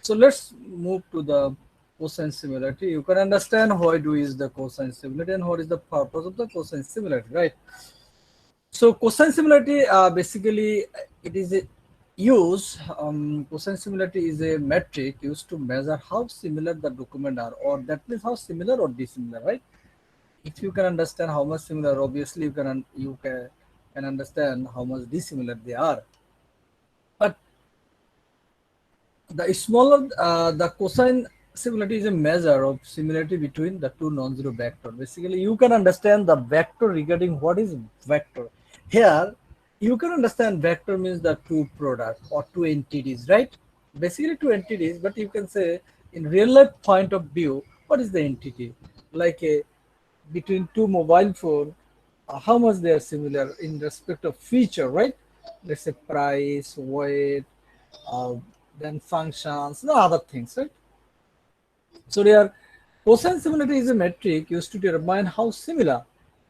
So let's move to the cosine similarity. You can understand why do is the cosine similarity and what is the purpose of the cosine similarity, right? So cosine similarity basically it is a cosine similarity is a metric used to measure how similar the document are, or that means how similar or dissimilar, right? If you can understand how much similar, obviously you can understand how much dissimilar they are. But the smaller the cosine similarity is a measure of similarity between the two non-zero vector. Basically, you can understand the vector regarding what is vector. Here, you can understand vector means the two product or two entities, right? Basically, two entities, but you can say in real life point of view, what is the entity? Like a between two mobile phone, how much they are similar in respect of feature, right? Let's say price, weight, uh, then functions, the other things, right? So their cosine similarity is a metric used to determine how similar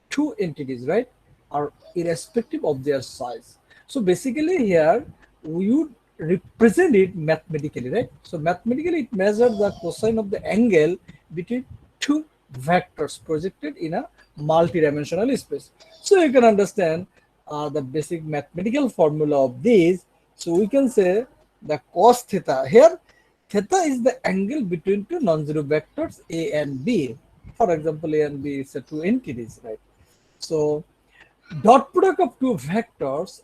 two entities, right, are irrespective of their size. So basically here we would represent it mathematically, right? So mathematically it measures the cosine of the angle between two vectors projected in a multi-dimensional space. So you can understand the basic mathematical formula of this. So we can say the cos theta here. Theta is the angle between two non-zero vectors A and B. For example, A and B is a two entities, right? So dot product of two vectors,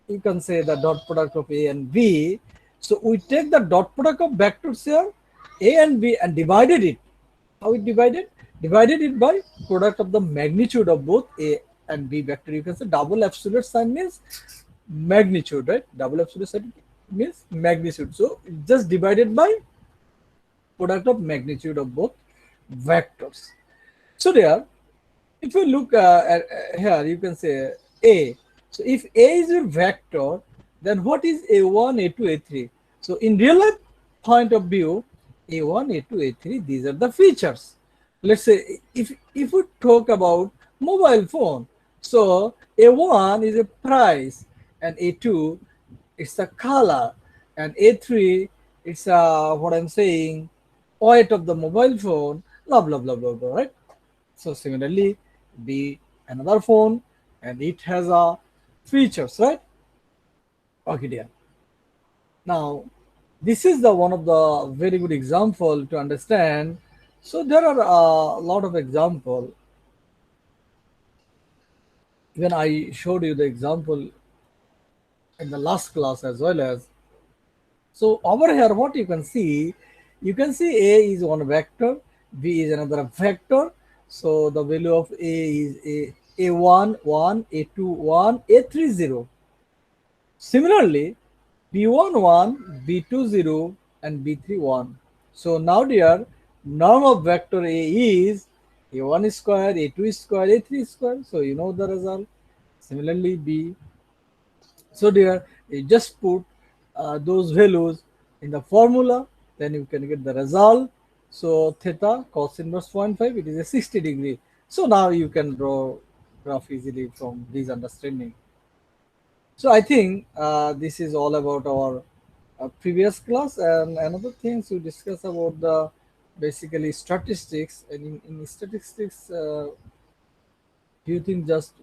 you can say the dot product of A and B. So we take the dot product of vectors here, A and B, and divided it. How we divided? Divided it by product of the magnitude of both A and B vector. You can say double absolute sign means magnitude, right? Double absolute sign means magnitude. So just divided by product of magnitude of both vectors. So there, if you look at here, you can say A. So if A is your vector, then what is A1, A2, A3? So in real life point of view, A1, A2, A3, these are the features. Let's say if we talk about mobile phone, so A1 is a price, and A2 it's a color, and A3 it's what I'm saying, weight of the mobile phone, blah blah blah blah blah, right? So similarly, be another phone and it has a features, right? Okay, dear. Now, this is the one of the very good example to understand. So there are a lot of example. Even I showed you the example in the last class as well as. So over here, what you can see A is one vector, B is another vector. So the value of A is A1, 1, A2, 1, A3, 0. Similarly, B1, 1, B2, 0, and B3, 1. So now dear, norm of vector A is A1 square, A2 square, A3 square. So you know the result. Similarly, B. So dear, you just put those values in the formula, then you can get the result. So theta cos inverse 0.5, it is a 60 degree. So now you can draw graph easily from this understanding. So I think this is all about our previous class, and another things we discuss about the basically statistics. And in statistics, do you think just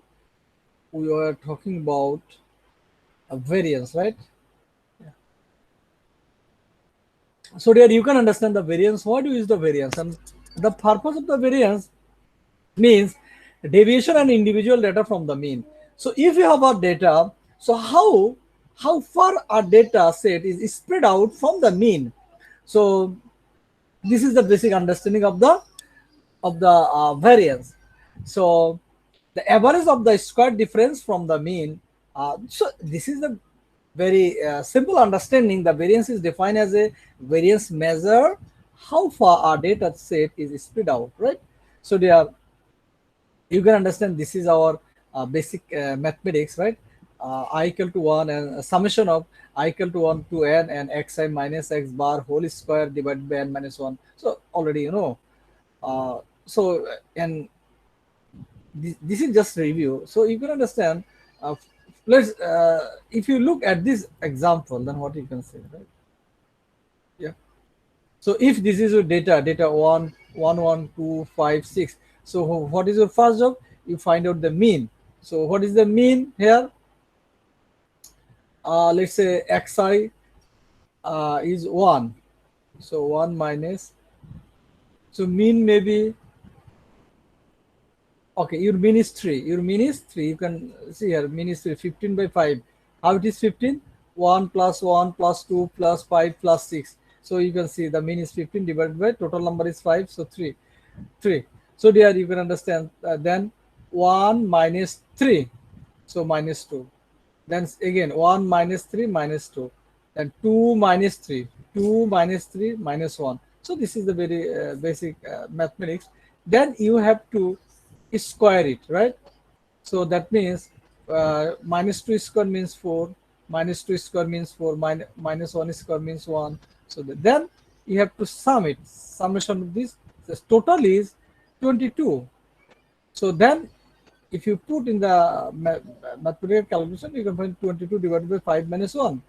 we were talking about a variance, right? So there you can understand the variance. What is the variance? And the purpose of the variance means deviation and individual data from the mean. So if you have a data, so how far a data set is spread out from the mean. So this is the basic understanding of the variance. So the average of the square difference from the mean. So this is the very simple understanding. The variance is defined as a variance measure how far our data set is spread out, right? So they are, you can understand this is our basic mathematics, right? I equal to 1 and summation of I equal to 1 to n and xi minus x bar whole square divided by n minus 1. So already you know. And this is just review. So you can understand. Let's if you look at this example, then what you can say, right? Yeah. So if this is your data 1, 1, 1, 2, 5, 6. So what is your first job? You find out the mean. So what is the mean here? Let's say xi is 1. So 1 minus. So mean maybe, okay, your mean is 3. Your mean is 3. You can see here, mean is 3, 15 by 5. How it is 15? 1 plus 1 plus 2 plus 5 plus 6. So you can see the mean is 15 divided by total number is 5. So 3. 3. So there you can understand. Then 1 minus 3. So minus 2. Then again 1 minus 3 minus 2. Then 2 minus 3. 2 minus 3 minus 1. So this is the very basic mathematics. Then you have to square it, right? So that means minus 2 square means 4, minus 2 square means 4, minus 1 square means 1. So then you have to sum it. Summation of this, the total is 22. So then if you put in the mathematical calculation, you can find 22 divided by 5 minus 1.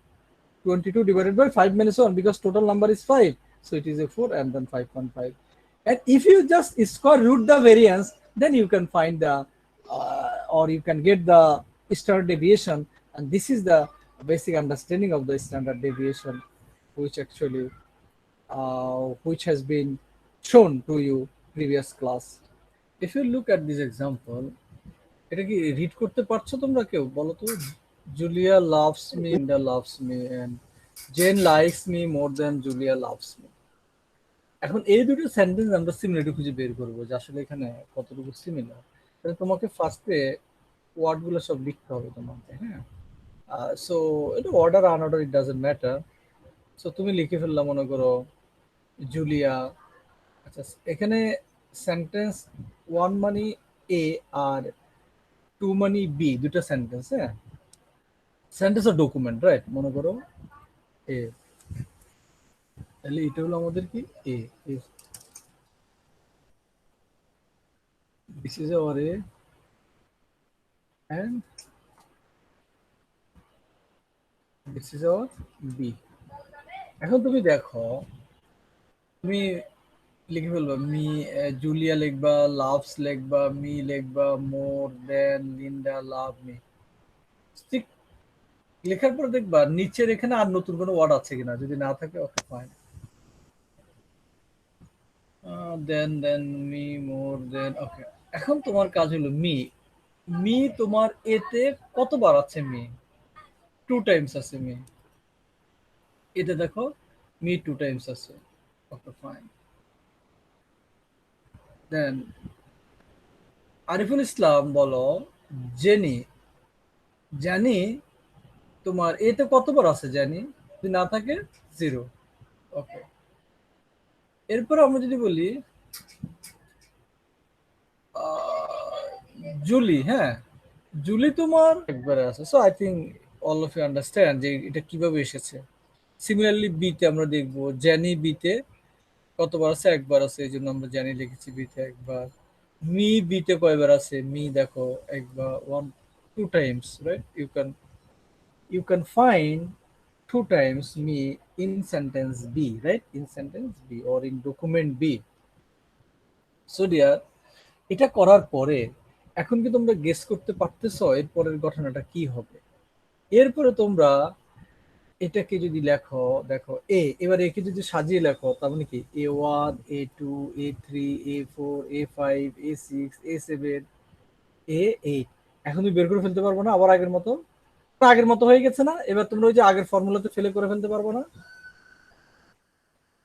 22 divided by 5 minus 1, because total number is 5. So it is a 4 and then 5.5. And if you just square root the variance, then you can find the, or you can get the standard deviation. And this is the basic understanding of the standard deviation, which actually, which has been shown to you previous class. If you look at this example, এটা কি read করতে পারছো তোমরা কেউ বলো তো? Julia loves me, Inda loves me, and Jen likes me more than Julia loves me. এখন এই দুটো সেন্টেন্স আমরা সিমিলারিটি খুঁজে বের করবো যে আসলে এখানে কতটুকু সিমিলার। তাহলে তোমাকে ফার্স্টে ওয়ার্ড গুলো সব লিখতে হবে তোমাকে, হ্যাঁ। সো এটা order unorder it doesn't matter. So তুমি লিখে ফেললাম মনে করো জুলিয়া। আচ্ছা, এখানে সেন্টেন্স ওয়ান মানে এ আর টু মানে বি, দুটো সেন্টেন্স, হ্যাঁ। Sentence of document, right? মনে করো এ, তাহলে এটা হলো আমাদের কি A, this is our A and this is our B. এখন তুমি দেখো, তুমি লিখে ফেলবা মি, জুলিয়া লিখবা, লাভস লিখবা, মি লিখবা, মোর দেন লিন্ডা লাভ মি। ঠিক লেখার পর দেখবা নিচের এখানে আর নতুন কোনো ওয়ার্ড আছে কিনা, যদি না থাকে okay fine. Than me, more দেন, ওকে। এখন তোমার কাজ হলো মি। মি তোমার এতে কতবার আছে? মি 2 টাইমস আছে। মি এতে দেখো মি 2 টাইমস আছে। Okay fine. দেন আরিফুল ইসলাম বলো জেনি, জানি তোমার এতে কতবার আছে? জানি যদি না থাকে 0। ওকে, এরপর আমরা যদি বলি জুলি, হ্যাঁ, জুলি তোমার একবারে আছে। So I think all of you understand যে এটা কিভাবে এসেছে। সিমিলারলি বিতে আমরা দেখবো জ্যানি বিতে কতবার আছে? একবার আছে, এই জন্য আমরা জ্যানি লিখেছি বিতে একবার। মি বিতে কয়বার আছে? মি দেখো একবার, 2 times, right? You can find 2 times me in sentence B, right? In sentence B or in document B. So dear, এটা করার পরে এখন কি তোমরা গেস করতে পারতেছো এরপরের ঘটনাটা কি হবে? এরপরে তোমরা এটাকে যদি লেখো, দেখো এ, এবার একে যদি সাজিয়ে লেখো, তার মানে কি A1, A2, A3, A4, A5, A6, A7, A8। এখন তুমি বের করে ফেলতে পারবো না আবার আগের মতো? আগের মতো হয়ে গেছে না? এবার তোমরা ওই যে আগের ফর্মুলাতে ফেলে করে ফেলতে পারবো না?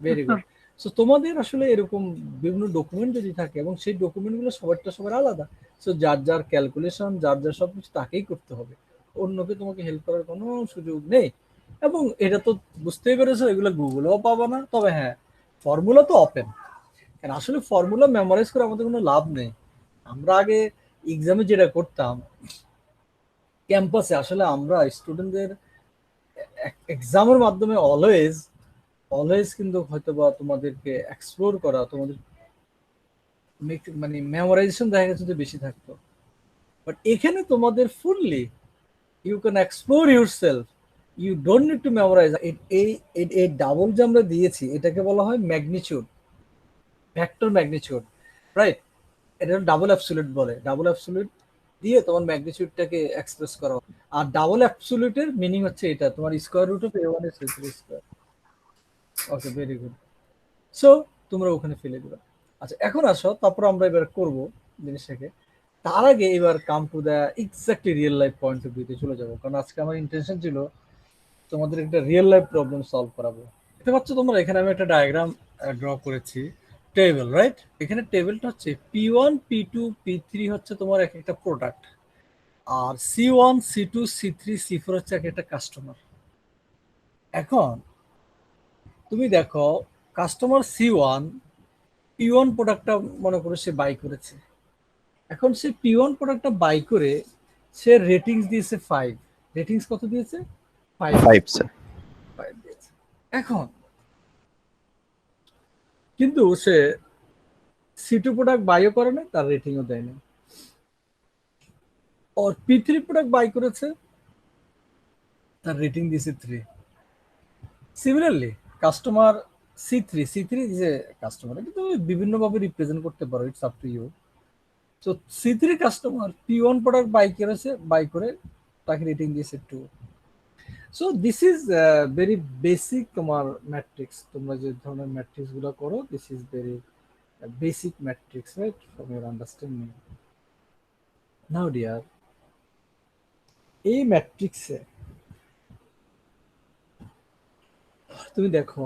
Very good. সো তোমাদের আসলে এরকম বিভিন্ন ডকুমেন্ট যদি থাকে এবং সেই ডকুমেন্ট গুলো সবারটা সবার আলাদা, সো যার যার ক্যালকুলেশন, যার যার সবকিছু তাকেই করতে হবে, অন্যকে তোমাকে হেল্প করার কোনো সুযোগ নেই। এবং এটা তো বুঝতেই পেরেছো এগুলো গুগলেও পাবো না। তবে হ্যাঁ, ফর্মুলা তো ওপেন, কারণ আসলে ফর্মুলা মেমোরাইজ করে আমাদের কোনো লাভ নেই। আমরা আগে এক্সামে যেটা করতাম ক্যাম্পাসে, আসলে আমরা স্টুডেন্টদের এক্সামের মাধ্যমে অলওয়েজ অলওয়েজ কিন্তু হয়তো বা তোমাদেরকে এক্সপ্লোর করা, তোমাদের মানে মেমোরাইজেশন দেখা গেছে যে বেশি থাকতো। বাট এখানে তোমাদের fully you can explore yourself. You don't need to memorize. এই ডাবল যে আমরা দিয়েছি এটাকে বলা হয় ম্যাগনিচিউড, ভেক্টর ম্যাগনিচিউড, রাইট? এটা ডাবল অ্যাবসলিউট বলে। ডাবল অ্যাবসলিউট দিয়ে তোমার ম্যাগনিচিউডটাকে এক্সপ্রেস করা হয়। আর ডাবল অ্যাবসলিউটের মিনিং হচ্ছে এটা, তোমার square root of a1 is c3 স্কোয়ার। Okay, very good. সো তোমরা ওখানে ফেলে দিবা। আচ্ছা, এখন আসো, তারপর আমরা এবার করব জিনিসটাকে। তার আগে এবার come to the exactly real life point of ভিউতে চলে যাবো, কারণ আজকে আমার ইন্টেনশন ছিল তোমাদের একটা রিয়েল লাইফ প্রবলেম সলভ করাবো। দেখতে পাচ্ছ তোমরা এখানে আমি একটা ডায়াগ্রাম ড্র করেছি, টেবিল, রাইট? এখানে টেবিলটা হচ্ছে P1 P2 P3 হচ্ছে তোমার এক একটা প্রোডাক্ট, আর C1 C2 C3 C4 হচ্ছে এক একটা কাস্টমার। এখন তুমি দেখো, কাস্টমার C1 P1 প্রোডাক্টটা মনে করো সে বাই করেছে। এখন সে P1 প্রোডাক্টটা বাই করে সে রেটিংস দিয়েছে 5। রেটিংস কত দিয়েছে? 5। 5 স্যার। 5 দিয়েছে। এখন কিন্তু সে C2 প্রোডাক্ট বাইও করে না, তার রেটিংও দেয় না। আর P3 প্রোডাক্ট বাই করেছে, তার রেটিং দিয়েছে 3। সিমিলারলি কাস্টমার C3 যে কাস্টমার, এটা তুমি বিভিন্নভাবে রিপ্রেজেন্ট করতে পারো, ইটস আপ টু ইউ। তো C3 customer P1 product buy করেছে, বাই করে তাকে রেটিং দিয়েছে 2। So this is very basic তোমার ম্যাট্রিক্স। তোমরা যে ধরনের ম্যাট্রিক্স গুলো করো, this is very basic matrix, right, from your understanding. Now dear, এই ম্যাট্রিক্সে তুমি দেখো,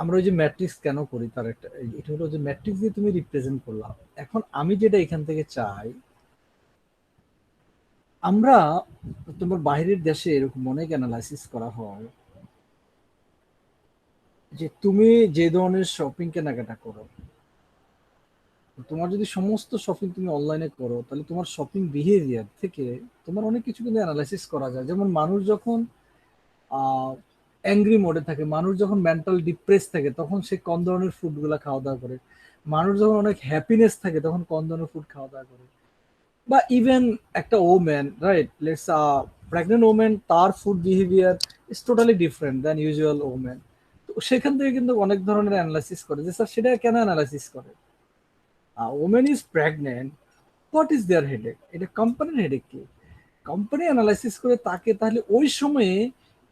আমরা ওই যে ম্যাট্রিক্স কেন করি তার একটা, এটা হলো যে ম্যাট্রিক্স দিয়ে তুমি রিপ্রেজেন্ট করলাম। এখন আমি যেটা এখান থেকে চাই, আমরা, তোমার বাইরের দেশে এরকম অনেক অ্যানালাইসিস করা হয় যে তুমি যে ধরনের শপিং কেনাকাটা করো, তোমার যদি সমস্ত শপিং তুমি অনলাইনে করো, তাহলে তোমার শপিং বিহেভিয়ার থেকে তোমার অনেক কিছু কিন্তু অ্যানালাইসিস করা যায়। যেমন মানুষ যখন অ্যাংরি মোডে থাকে, মানুষ যখন মেন্টাল ডিপ্রেস থাকে, তখন সে কোন ধরনের ফুড গুলা খাওয়া দাওয়া করে। মানুষ যখন অনেক হ্যাপিনেস থাকে, তখন কোন ধরনের ফুড খাওয়া দাওয়া করে। বা ইভেন একটা woman, right, let's pregnant woman, তার food behaviour is totally different than usual woman. তো সেখান থেকে কিন্তু অনেক ধরনের অ্যানালাইসিস করে যে স্যার সেটা কেন অ্যানালাইসিস করে। Woman is pregnant, what is their headache, এটা কোম্পানির হেডেক কি? কোম্পানি অ্যানালাইসিস করে তাকে তাহলে ওই সময়ে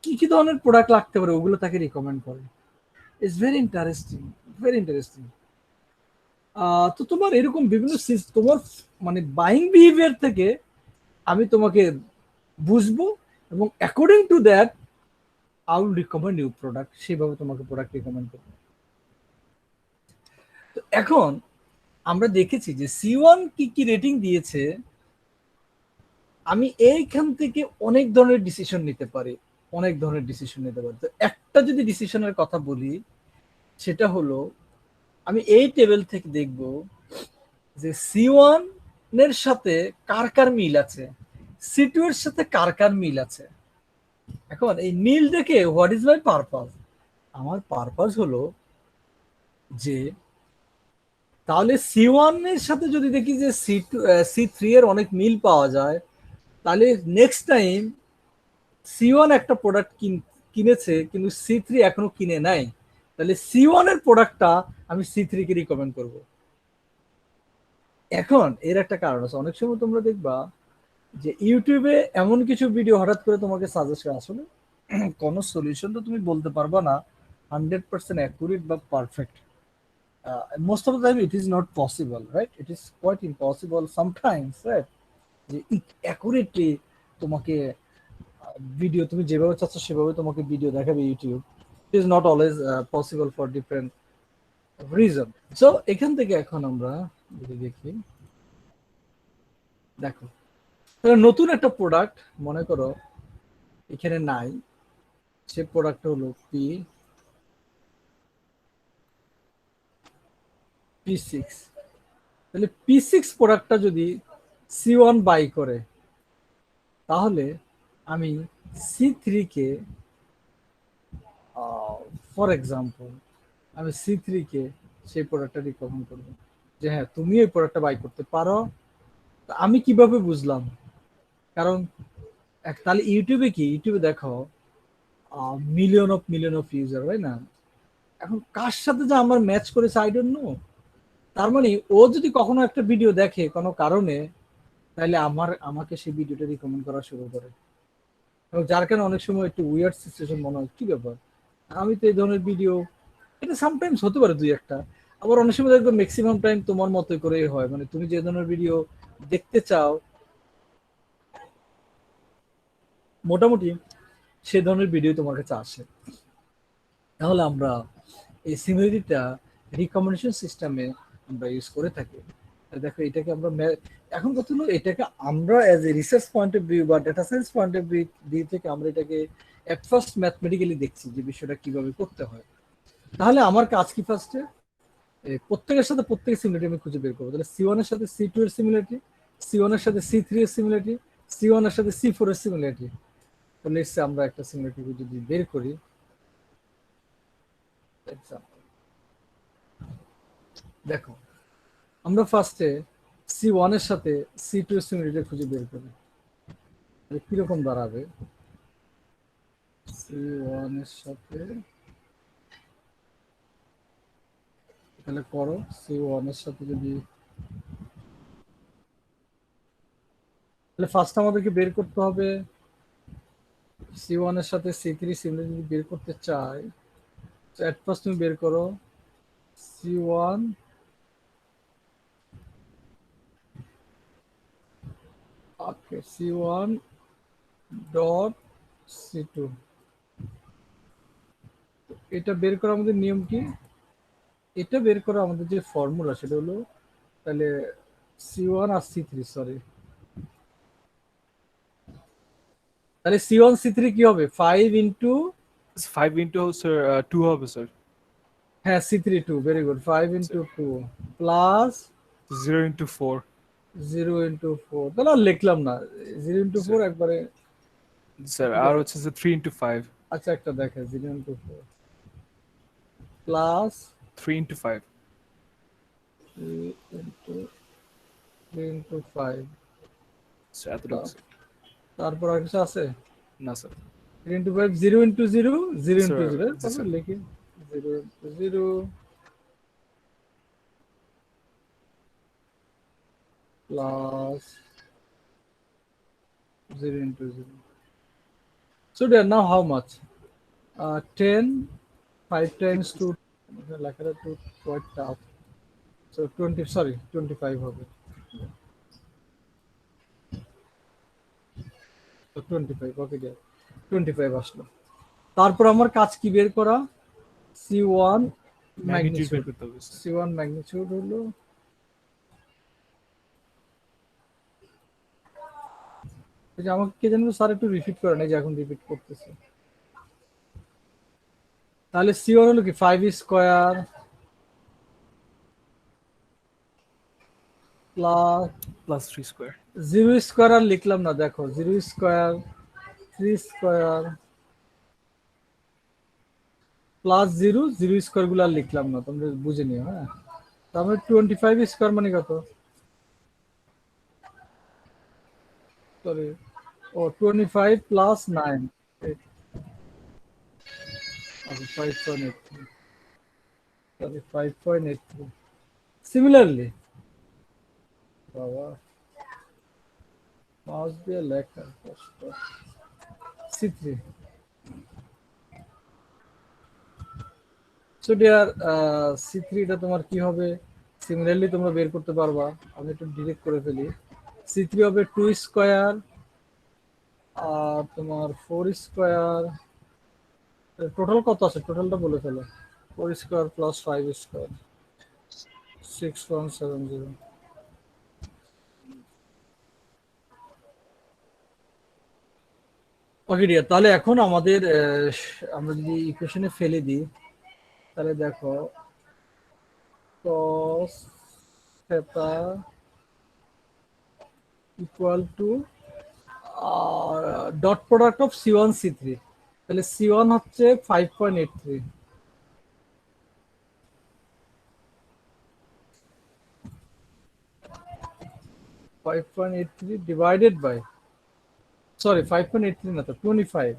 কি কি ধরনের প্রোডাক্ট লাগতে পারে ওগুলো তাকে রিকমেন্ড করে। It's very interesting, very interesting. তো তোমার এরকম বিভিন্ন তোমার মানে বাইং বিহেভিয়ার থেকে আমি তোমাকে বুঝবো, এবং according to that I will recommend you product, সেভাবে তোমাকে প্রোডাক্ট রিকমেন্ড করবো। তো এখন আমরা দেখেছি যে C1 কি কি রেটিং দিয়েছে, আমি এইখান থেকে অনেক ধরনের ডিসিশন নিতে পারি, অনেক ধরনের ডিসিশন নিতে পারি। তো একটা যদি ডিসিশনের কথা বলি, সেটা হলো আমি এই টেবিল থেকে দেখব যে C1 এর সাথে কার কার মিল আছে, C2 এর সাথে কার কার মিল আছে। এখন এই মিল দেখে হোয়াট ইজ মাই পারপাস, আমার পারপাস হলো যে তাহলে C1 এর সাথে যদি দেখি যে C3 এর অনেক মিল পাওয়া যায়, তাহলে নেক্সট টাইম C1 একটা প্রোডাক্ট কিনেছে কিন্তু C3 এখনো কিনে নাই, তাহলে C1 এর প্রোডাক্টটা আমি C3 কে রিকমেন্ড করব। এখন এর একটা কারণ আছে, অনেক সময় তোমরা দেখবা যে ইউটিউবে এমন কিছু ভিডিও হঠাৎ করে তোমাকে সাজেস্ট করে, আসলে কোনো সলিউশন তো তুমি বলতে পারবা না 100% অ্যাকুরেট বা perfect. Most of the time it is not possible, right? It is quite impossible sometimes, right, যে অ্যাকুরেটলি তোমাকে ভিডিও তুমি যেভাবে চাচ্ছ সেভাবে তোমাকে ভিডিও দেখাবে YouTube. It is not always possible for different reason. So এখান থেকে এখন আমরা যদি দেখি, দেখো নতুন একটা প্রোডাক্ট মনে করো এখানে নাই, সে প্রোডাক্ট হলো P6। তাহলে P6 প্রোডাক্টটা যদি C1 বাই করে, তাহলে আমি C3 কে, ফর এক্সাম্পল, আমি C3 কে সেই প্রোডাক্টটা রিকমেন্ড করবো যে হ্যাঁ তুমি এই প্রোডাক্টটা বাই করতে পারো। আমি কিভাবে বুঝলাম? কারণ তাহলে ইউটিউবে কি, ইউটিউবে দেখো মিলিয়ন অফ ইউজার, তাই না? এখন কার সাথে যে আমার ম্যাচ করেছে আই ডোন্ট নো। তার মানে ও যদি কখনো একটা ভিডিও দেখে কোনো কারণে, তাহলে আমাকে সেই ভিডিওটা রিকমেন্ড করা শুরু করে। এবং যার কারণে অনেক সময় একটু উইয়ার্ড সিচুয়েশন মনে হয়, কি ব্যাপার, আমি তো এই ধরনের ভিডিও, এটা সামটাইমস হতে পারে দুই একটা। আবার অনেক সময় দেখবে ম্যাক্সিমাম টাইম তোমার মতোই করেই হয়, মানে তুমি যে ধরনের ভিডিও দেখতে চাও মোটামুটি সে ধরনের ভিডিও তোমার কাছে আসে। তাহলে আমরা এই সিমিলারিটিটা রিকমেন্ডেশন সিস্টেমে আমরা ইউজ করে থাকি। দেখো এটাকে আমরা এখন কথা হলো এটাকে আমরা as a research point of view বা data science point of view থেকে আমরা এটাকে এট ফার্স্ট ম্যাথমেটিক্যালি দেখছি যে বিষয়টা কিভাবে করতে হয়। তাহলে আমার কাজ কি, ফার্স্টে প্রত্যেকের সাথে প্রত্যেকের সিমিলারিটি আমি খুঁজে বের করবো। তাহলে C1 এর সাথে C2 এর সিমিলারিটি, C1 এর সাথে C3 এর সিমিলারিটি, C1 এর সাথে C4 এর সিমিলারিটি। তো লেটস আমরা একটা সিমিলারিটি যদি বের করি, এক্সাম্পল দেখো আমরা ফার্স্টে C1 এর সাথে C2 এর সিমিলারিটি খুঁজে বের করি। কিরকম দাঁড়াবে, C1 এর সাথে, তাহলে করো C1 এর সাথে যদি, তাহলে ফার্স্ট আমাদেরকে বের করতে হবে C1 এর সাথে C3 সিমিলারিটি যদি বের করতে চাই, এট ফার্স্ট তুমি বের করো C1, ওকে C1 ডট C2। এটা বের করা আমাদের নিয়ম কি, এটা বের করা আমাদের যে ফর্মুলা সেটা হলো, তাহলে C1 আর C3, সরি, তাহলে C1 C3 কি হবে 5 ইন্টু, 5 into sir 2 হবে স্যার। হ্যাঁ C3 2, very good, 5 into 2 plus 0 into 4 0 into 4, তাহলে আর লিখলাম না, 0 ইন্টু 4 স্যার। একবারে। স্যার আর হচ্ছে যে 3 into 5, আচ্ছা একটা দেখে 0 into 4 plus 3 into 5 3 into 3 into 5, sir এতটুকু স্যার। তারপর আর কিছু আছে, না sir. 3 into 5 0 into 0 0 into sir 0, জি তারপর স্যার। লিখি 0 into 0 plus 0 into 0. So dear, now how much? 10, 5 times 2, লেখাটা একটু quite tough. So 20, sorry, 25 হবে। So 25, okay dear. 25 আসলো। তারপর আমার কাজ কি বের করা? C1 ম্যাগনিটিউড বের magnitude. করতে হবে স্যার। C1 magnitude হলো, এই যে আমাকে কে জানবো স্যার একটু রিপিট করেন, এই যে এখন রিপিট করতেছে। তাহলে C1 হলো কি 5 square plus plus 3 square. 0 square, আর লিখলাম না, দেখো 0 স্কয়ার 3 স্কয়ার প্লাস 0 0 স্কয়ার গুলো আর লিখলাম না, তোমরা বুঝে নিও। হ্যাঁ, তারপরে 25 স্কয়ার মানে কত, সরি, ও 25 প্লাস 9, আচ্ছা 5.83, সরি 5.83। সিমিলারলি, বাবা মাউস দিয়ে লেখা কষ্ট, C3। সো ডিয়ার C3 টা তোমার কি হবে, সিমিলারলি তোমরা বের করতে পারবা। আমি একটু ডিরেক্ট করে ফেলি। C3 হবে 2 স্কয়ার আর তোমার 4 স্কয়ার, টোটাল কত আছে টোটালটা বলে ফেলো। 4 square plus 5 square 6170। Okay dear, তাহলে এখন আমাদের আমরা যদি ইকুয়েশনে ফেলে দিই, তাহলে দেখো cos theta equal to dot product of C1 C3। তাহলে C1 হচ্ছে 5.83, 5.83 ডিভাইডেড বাই সরি 5.83 না তো 25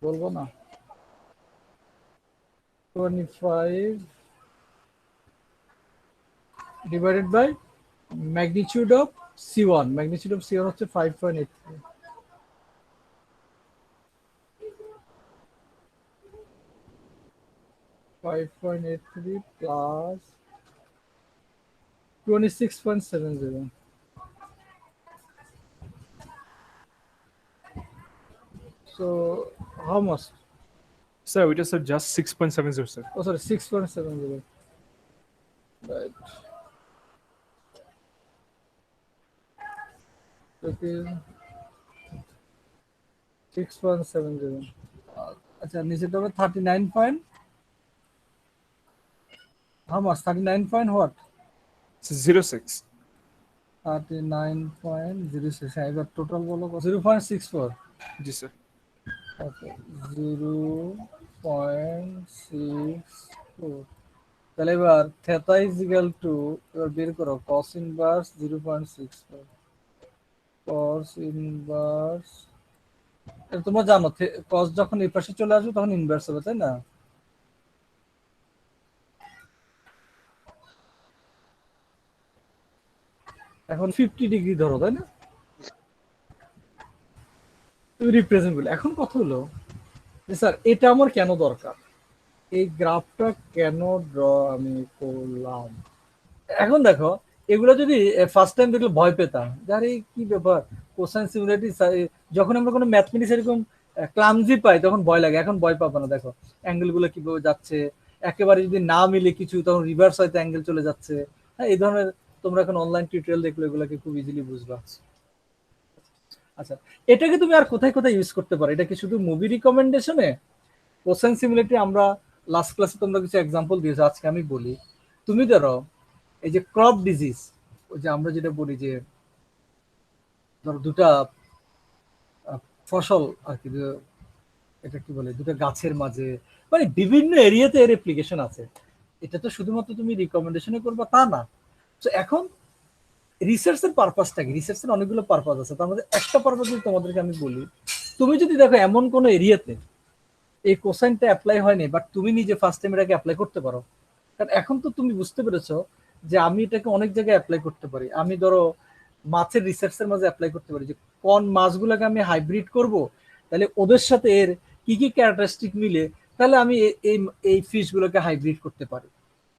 বলবো না 25 divided by magnitude of C1 magnitude of C1 হচ্ছে 5.83 5.83 plus 26.70 so how much Sir, we just said just 6.70, sir. oh sorry 6.70 right that is 6.70 আচ্ছা নিচেটা হবে 39 point how much 39 point what 06. 39.06 এবার total বলো 0.64 Yes, sir. okay 0.64 তাহলে এবার theta is equal to এবার বের করো cos ইনভার্স 0.64 cos ইনভার্স তোমরা জানো cos যখন এই পাশে চলে আসবে তখন ইনভার্স হবে তাই না এখন 50 ডিগ্রি ধরো তাই না তুমি রিপ্রেজেন্ট করলে এখন কথা হলো যে স্যার এটা আমার কেন দরকার এই গ্রাফটা কেন ড্র আমি করলাম এখন দেখো এগুলো যদি ফার্স্ট টাইম দেখলে ভয় পেতাম যে আরে কি ব্যাপার কোসাইন সিমিলারিটি যখন আমরা কোনো ম্যাথমেটিক্স এরকম ক্লামজি পাই তখন ভয় লাগে এখন ভয় পাবো না দেখো অ্যাঙ্গেল গুলো কিভাবে যাচ্ছে একেবারে যদি না মিলে কিছু তখন রিভার্স হয়তো অ্যাঙ্গেল চলে যাচ্ছে হ্যাঁ এই ধরনের তোমরা এখন অনলাইন টিউটোরিয়াল দেখলে এগুলোকে খুব ইজিলি বুঝবা আচ্ছা এটাকে তুমি আর কোথায় কোথায় ইউজ করতে পারো এটা কি শুধু মুভি রিকমেন্ডেশনে কোসাইন সিমিলারিটি আমরা লাস্ট ক্লাসে তোমরা কিছু এক্সাম্পল দিয়েছো আজকে আমি বলি তুমি ধরো এই যে ক্রপ ডিজিজ ওই যে আমরা যেটা বলি যে ধরো দুটা ফসল আর কি এটা কি বলে দুটো গাছের মাঝে মানে বিভিন্ন এরিয়াতে এর অ্যাপ্লিকেশন আছে এটা তো শুধুমাত্র তুমি রিকমেন্ডেশনে করবা তা না তো এখন রিসার্চের পারপাসটা কি রিসার্চের অনেকগুলো পারপাস আছে তার মধ্যে একটা পারপাস যদি তোমাদেরকে আমি বলি তুমি যদি দেখো এমন কোন এরিয়াতে এই কোসাইনটা অ্যাপ্লাই হয়নি বাট তুমি নিজে ফার্স্ট টাইম এটাকে অ্যাপ্লাই করতে পারো কারণ এখন তো তুমি বুঝতে পেরেছো যে আমি এটাকে অনেক জায়গায় অ্যাপ্লাই করতে পারি আমি ধরো মাছের রিসার্চের মাঝে অ্যাপ্লাই করতে পারি যে কোন মাছগুলোকে আমি হাইব্রিড করব তাহলে ওদের সাথে এর কি কি ক্যারেক্টারিস্টিক মিলে তাহলে আমি এই ফিশগুলোকে হাইব্রিড করতে পারি